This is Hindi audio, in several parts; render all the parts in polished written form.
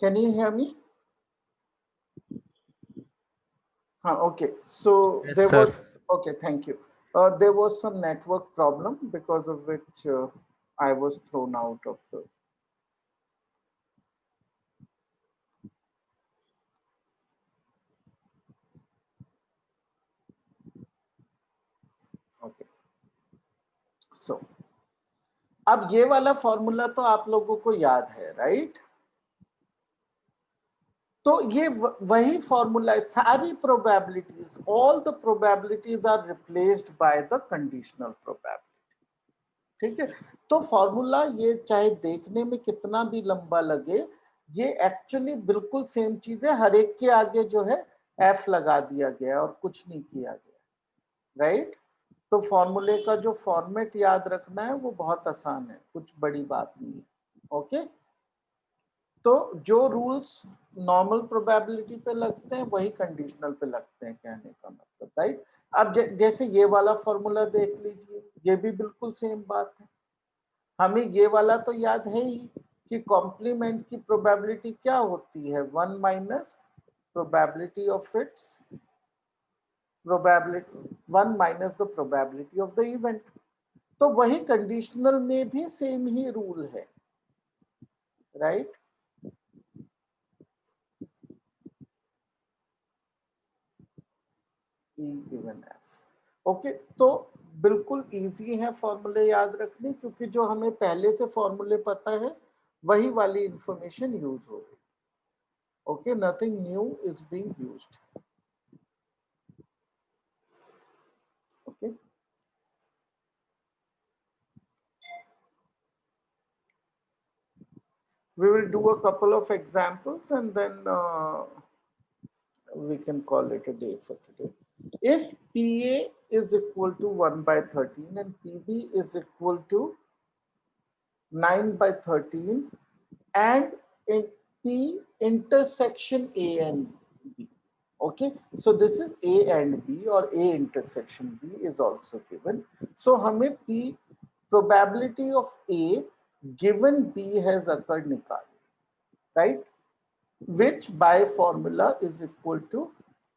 Can you hear me? Okay. So Yes, there was, sir. okay, thank you. There was some network problem because of which I was thrown out of the, okay. So अब ये वाला फॉर्मूला तो आप लोगों को याद है, राइट? तो ये वही फॉर्मूला है, सारी probabilities, all the probabilities are replaced by the conditional probability. ठीक है, तो फॉर्मूला ये चाहे देखने में कितना भी लंबा लगे, ये एक्चुअली बिल्कुल सेम चीज है, हर एक के आगे जो है एफ लगा दिया गया और कुछ नहीं किया गया, राइट? तो फॉर्मूले का जो फॉर्मेट याद रखना है वो बहुत आसान है, कुछ बड़ी बात नहीं है। ओके, तो जो रूल्स नॉर्मल प्रोबेबिलिटी पे लगते हैं वही कंडीशनल पे लगते हैं, कहने का मतलब, राइट? अब जैसे ये वाला फॉर्मूला देख लीजिए, ये भी बिल्कुल सेम बात है। हमें ये वाला तो याद है ही कि कॉम्प्लीमेंट की प्रोबेबिलिटी क्या होती है, 1 minus probability of its probability, 1 minus the probability of the event. तो वही कंडीशनल में भी सेम ही रूल है, राइट? ई गिवन एफ। ओके, तो बिल्कुल इजी है फॉर्मूले याद रखने, क्योंकि जो हमें पहले से फॉर्मूले पता है वही वाली इंफॉर्मेशन यूज हो रही। Okay, nothing new is being used. Okay, we will do a couple of examples and then we can call it a day for today. If PA is equal to 1 by 13 and PB is equal to 9 by 13 and in P intersection A and B. Okay, so this is A and B or A intersection B is also given. So हमें P probability of A given B has occurred निकालनी, right? Which by formula is equal to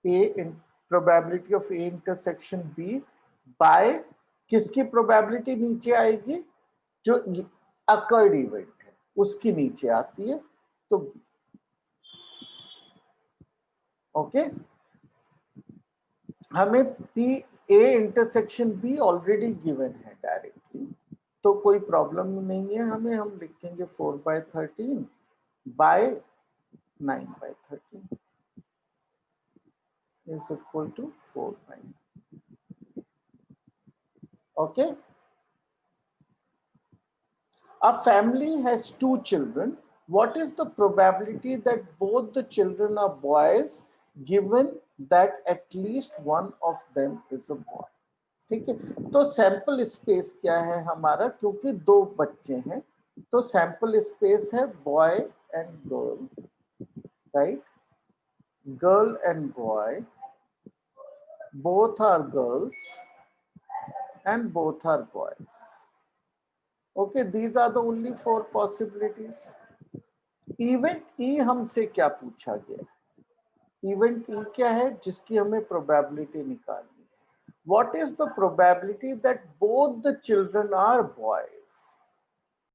A in probability of A intersection B by किसकी probability नीचे आएगी, जो occurred event है उसकी नीचे आती है, तो ओके, हमें P A intersection B already given है डायरेक्टली, तो कोई प्रॉब्लम नहीं है हमें, हम लिखेंगे 4 by 13 by 9 by 13 is equal to 4 by 9. Okay, a family has 2 children. What is the probability that both the children are boys given that at least one of them is a boy? ठीक है, तो सैंपल स्पेस क्या है हमारा, क्योंकि 2 बच्चे हैं तो सैंपल स्पेस है boy and girl, right? Girl and boy, both are girls and both are boys. Okay, these are the only 4 possibilities. Event E हमसे क्या पूछा गया, इवेंट ई क्या है जिसकी हमें प्रोबेबिलिटी निकालनी है. What is the probability that both the children are boys?